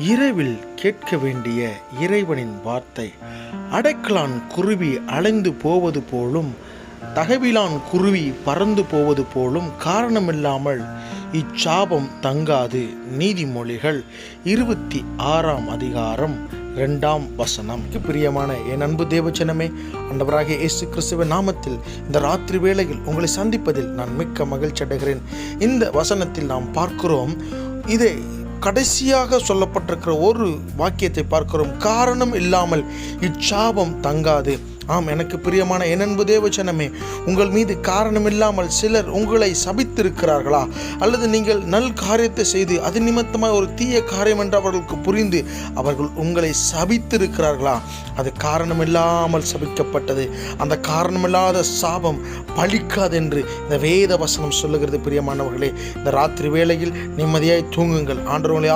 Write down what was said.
இரவில் கேட்க வேண்டிய இறைவனின் வார்த்தை. அடைக்கலான் குருவி அலைந்து போவது போலும், தகவிலான் குருவி பறந்து போவது போலும் காரணமில்லாமல் இச்சாபம் தங்காது. நீதிமொழிகள் 26ஆம் அதிகாரம் 2ஆம் வசனம். பிரியமான என் அன்பு தேவச்சனமே, ஆண்டவராகிய இயேசு கிறிஸ்துவின் நாமத்தில் இந்த ராத்திரி வேளையில் உங்களை சந்திப்பதில் நான் மிக்க மகிழ்ச்சி அடைகிறேன். இந்த வசனத்தில் நாம் பார்க்கிறோம், இதை கடைசியாக சொல்லப்பட்டிருக்கிற ஒரு வாக்கியத்தை பார்க்கிறோம். காரணம் இல்லாமல் இச்சாபம் தங்காது. ஆம், எனக்கு பிரியமான என் அன்பு தேவச்சனமே, உங்கள் மீது காரணமில்லாமல் சிலர் உங்களை சபித்திருக்கிறார்களா? அல்லது நீங்கள் நல் காரியத்தை செய்து அது நிமித்தமாக ஒரு தீய காரியம் என்று அவர்களுக்கு புரிந்து அவர்கள் உங்களை சபித்திருக்கிறார்களா? அது காரணமில்லாமல் சபிக்கப்பட்டது. அந்த காரணமில்லாத சாபம் பலிக்காது என்று இந்த வேத வசனம் சொல்லுகிறது. பிரியமானவர்களே, இந்த ராத்திரி வேளையில் நிம்மதியாய் தூங்குங்கள். ஆண்டவர்களை